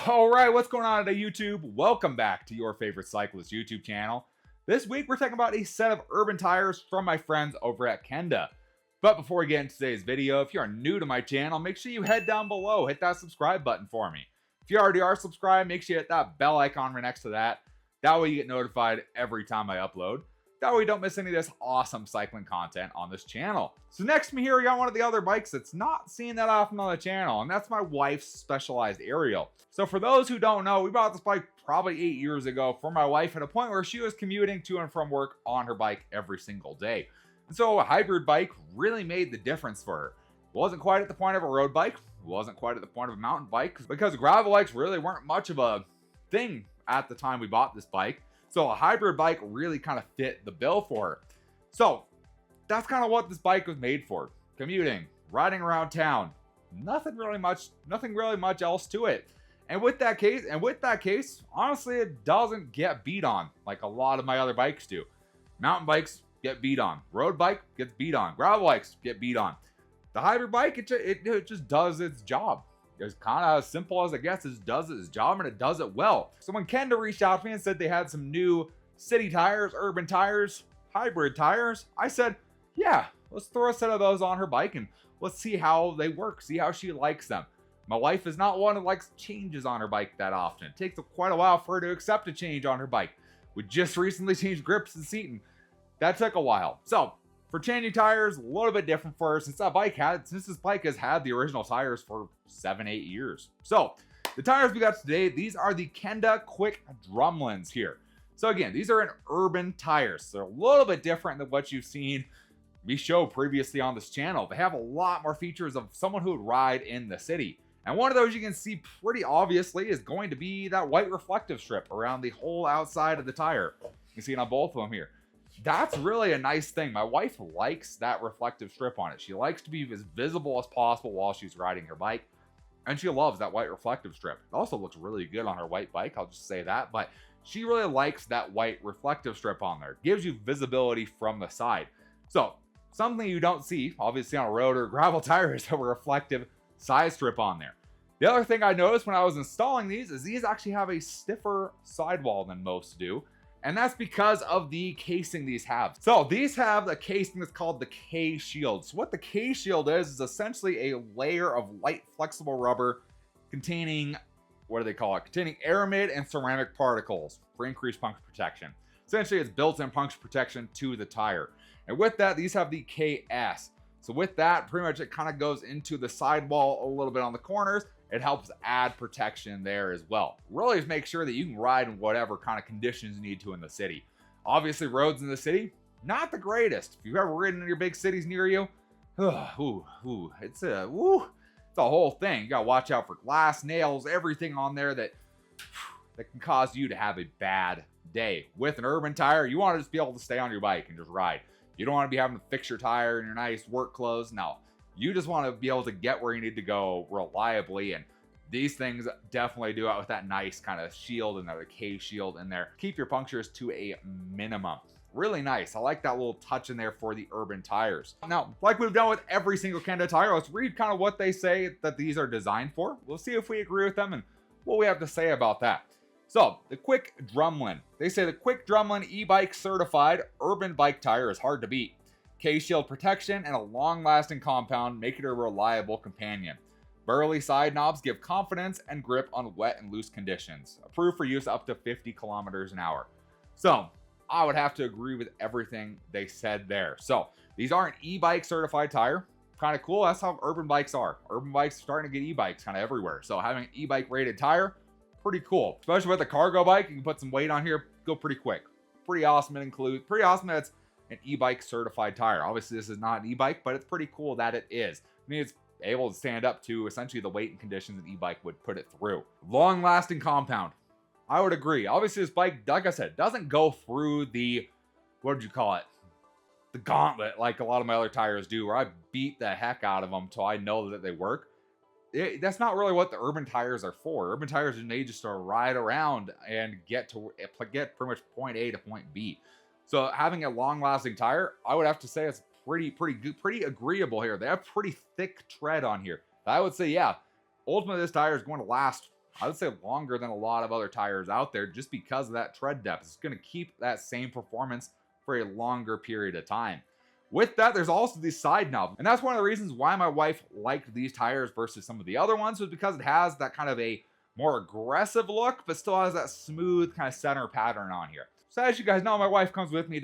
All right, what's going on today, YouTube? Welcome back to your favorite cyclist YouTube channel. This week, we're talking about a set of urban tires from my friends over at Kenda. But before we get into today's video, if you are new to my channel, make sure you head down below, hit that subscribe button for me. If you already are subscribed, make sure you hit that bell icon right next to that. That way you get notified every time I upload. That way you don't miss any of this awesome cycling content on this channel. So next to me here, we got one of the other bikes that's not seen that often on the channel, and that's my wife's Specialized Aerial. So for those who don't know, we bought this bike probably 8 years ago for my wife at a point where she was commuting to and from work on her bike every single day. And so a hybrid bike really made the difference for her. It wasn't quite at the point of a road bike, it wasn't quite at the point of a mountain bike, because gravel bikes really weren't much of a thing at the time we bought this bike. So a hybrid bike really kind of fit the bill for her. So that's kind of what this bike was made for. Commuting, riding around town. Nothing really much else to it. And with that case, honestly, it doesn't get beat on like a lot of my other bikes do. Mountain bikes get beat on. Road bike gets beat on. Gravel bikes get beat on. The hybrid bike, it just does its job. It's kind of as simple as it gets. It does its job, and it does it well. So when Kenda reached out to me and said they had some new city tires, urban tires, hybrid tires, I said, yeah, let's throw a set of those on her bike and let's see how they work, see how she likes them. My wife is not one who likes changes on her bike that often. It takes quite a while for her to accept a change on her bike. We just recently changed grips and seating. That took a while. So for changing tires, a little bit different for her since this bike has had the original tires for 7-8 years. So the tires we got today, these are the Kenda Kwick Drumlins here. So again, these are an urban tires. They're a little bit different than what you've seen me show previously on this channel. They have a lot more features of someone who would ride in the city. And one of those you can see pretty obviously is going to be that white reflective strip around the whole outside of the tire. You can see it on both of them here. That's really a nice thing. My wife likes that reflective strip on it. She likes to be as visible as possible while she's riding her bike. And she loves that white reflective strip. It also looks really good on her white bike, I'll just say that. But she really likes that white reflective strip on there. It gives you visibility from the side. So something you don't see, obviously on a road or gravel tire, is a reflective side strip on there. The other thing I noticed when I was installing these is these actually have a stiffer sidewall than most do. And that's because of the casing these have. So these have a casing that's called the K-Shield. So what the K-Shield is essentially a layer of light flexible rubber containing, what do they call it? Containing aramid and ceramic particles for increased puncture protection. Essentially, it's built-in puncture protection to the tire. And with that, these have the KS. So with that, pretty much it kind of goes into the sidewall a little bit on the corners. It helps add protection there as well. Really just make sure that you can ride in whatever kind of conditions you need to in the city. Obviously, roads in the city, not the greatest. If you've ever ridden in your big cities near you, it's a whole thing. You gotta watch out for glass, nails, everything on there that can cause you to have a bad day. With an urban tire, you want to just be able to stay on your bike and just ride. You don't want to be having to fix your tire in your nice work clothes. No. You just want to be able to get where you need to go reliably, and these things definitely do it with that nice kind of shield and that K-Shield in there. Keep your punctures to a minimum. Really nice. I like that little touch in there for the urban tires. Now, like we've done with every single Kenda tire, let's read kind of what they say that these are designed for. We'll see if we agree with them and what we have to say about that. So, the Kwick Drumlin. They say the Kwick Drumlin e-bike certified urban bike tire is hard to beat. K-Shield protection and a long-lasting compound make it a reliable companion. Burly side knobs give confidence and grip on wet and loose conditions. Approved for use up to 50 kilometers an hour. So, I would have to agree with everything they said there. So, these are an e-bike certified tire. Kind of cool. That's how urban bikes are. Urban bikes are starting to get e-bikes kind of everywhere. So, having an e-bike rated tire, pretty cool. Especially with a cargo bike, you can put some weight on here, go pretty quick. Pretty awesome. Pretty awesome that it's an e-bike certified tire. Obviously, this is not an e-bike, but it's pretty cool that it is. I mean, it's able to stand up to essentially the weight and conditions an e-bike would put it through. Long-lasting compound. I would agree. Obviously, this bike, like I said, doesn't go through the, what did you call it? The gauntlet like a lot of my other tires do, where I beat the heck out of them till I know that they work. That's not really what the urban tires are for. Urban tires are made just to ride around and get pretty much point A to point B. So having a long-lasting tire, I would have to say it's pretty good, pretty agreeable here. They have pretty thick tread on here. I would say, yeah, ultimately this tire is going to last I would say longer than a lot of other tires out there just because of that tread depth. It's going to keep that same performance for a longer period of time. With that, there's also the side knob. And that's one of the reasons why my wife liked these tires versus some of the other ones, was because it has that kind of a more aggressive look, but still has that smooth kind of center pattern on here. So as you guys know, my wife comes with me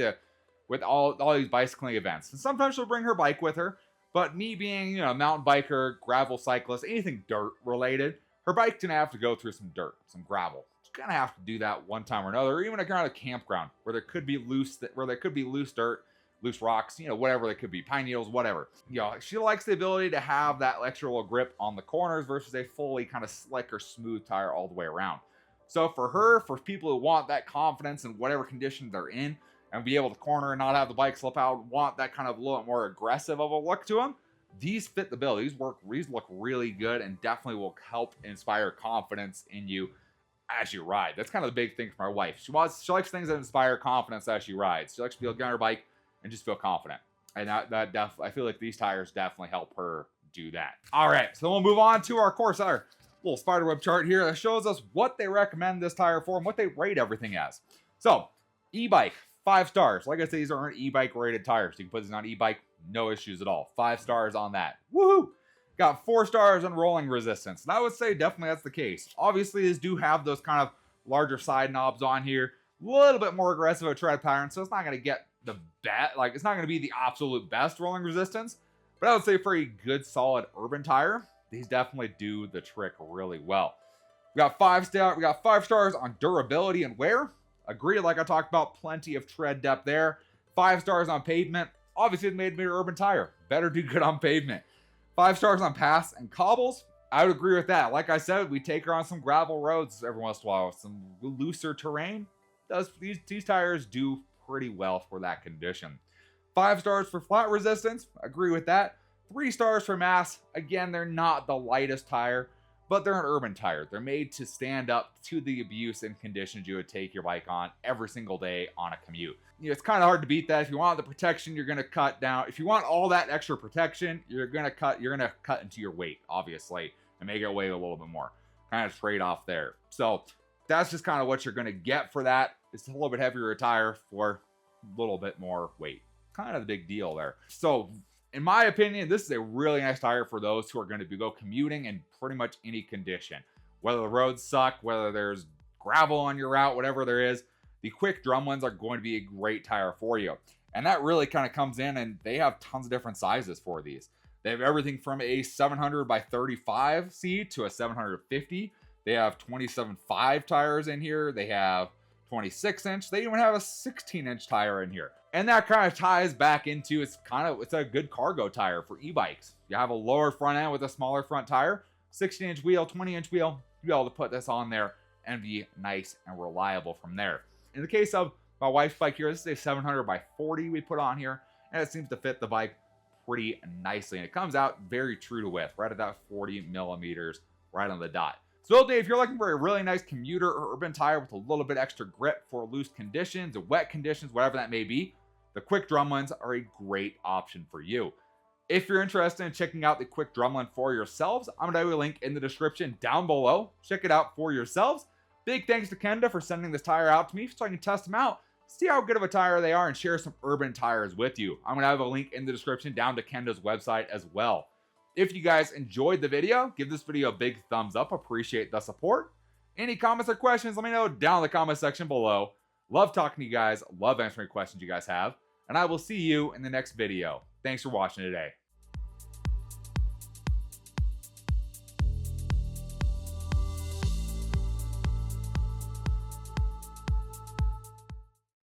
with all these bicycling events. And sometimes she'll bring her bike with her, but me being, you know, a mountain biker, gravel cyclist, anything dirt related, her bike's gonna have to go through some dirt, some gravel. She's gonna have to do that one time or another, or even around a campground where there could be loose dirt, loose rocks, you know, whatever they could be, pine needles, whatever. You know, she likes the ability to have that extra little grip on the corners versus a fully kind of slick or smooth tire all the way around. So for her, for people who want that confidence in whatever condition they're in and be able to corner and not have the bike slip out, want that kind of a little more aggressive of a look to them, these fit the bill. These look really good and definitely will help inspire confidence in you as you ride. That's kind of the big thing for my wife. She likes things that inspire confidence as she rides. She likes to be able to get on her bike and just feel confident. And I feel like these tires definitely help her do that. All right, so we'll move on to our Corsair little spiderweb chart here that shows us what they recommend this tire for and what they rate everything as. So, e-bike, 5 stars. Like I said, these aren't e-bike rated tires. You can put these on e-bike, no issues at all. 5 stars on that. Woohoo! Got 4 stars on rolling resistance. And I would say definitely that's the case. Obviously, these do have those kind of larger side knobs on here. A little bit more aggressive of a tread pattern, so it's not going to get the best, like it's not going to be the absolute best rolling resistance, but I would say for a good solid urban tire, these definitely do the trick really well. We got 5 stars on durability and wear. Agree, like I talked about, plenty of tread depth there. 5 stars on pavement. Obviously, it's made to be an urban tire. Better do good on pavement. 5 stars on paths and cobbles. I would agree with that. Like I said, we take her on some gravel roads every once in a while, some looser terrain. These tires do pretty well for that condition. 5 stars for flat resistance. Agree with that. 3 stars for mass. Again, they're not the lightest tire, but they're an urban tire. They're made to stand up to the abuse and conditions you would take your bike on every single day on a commute. You know, it's kind of hard to beat that. If you want the protection, you're going to cut down. If you want all that extra protection, you're going to cut into your weight, obviously, and make it weigh a little bit more. Kind of trade off there. So that's just kind of what you're going to get for that. It's a little bit heavier tire for a little bit more weight. Kind of the big deal there. So in my opinion, this is a really nice tire for those who are going to go commuting in pretty much any condition. Whether the roads suck, whether there's gravel on your route, whatever there is, the Kwick Drumlins are going to be a great tire for you. And that really kind of comes in, and they have tons of different sizes for these. They have everything from a 700 by 35C to a 750. They have 27.5 tires in here. They have 26-inch. They even have a 16-inch tire in here. And that kind of ties back into it's a good cargo tire for e-bikes. You have a lower front end with a smaller front tire, 16-inch wheel, 20-inch wheel. You'll be able to put this on there and be nice and reliable from there. In the case of my wife's bike here, this is a 700 by 40 we put on here, and it seems to fit the bike pretty nicely. And it comes out very true to width, right at that 40 millimeters, right on the dot. So if you're looking for a really nice commuter or urban tire with a little bit extra grip for loose conditions or wet conditions, whatever that may be, the Kwick Drumlins are a great option for you. If you're interested in checking out the Kwick Drumlin for yourselves, I'm going to have a link in the description down below. Check it out for yourselves. Big thanks to Kenda for sending this tire out to me so I can test them out, see how good of a tire they are, and share some urban tires with you. I'm going to have a link in the description down to Kenda's website as well. If you guys enjoyed the video, give this video a big thumbs up. Appreciate the support. Any comments or questions, let me know down in the comment section below. Love talking to you guys. Love answering questions you guys have. And I will see you in the next video. Thanks for watching today.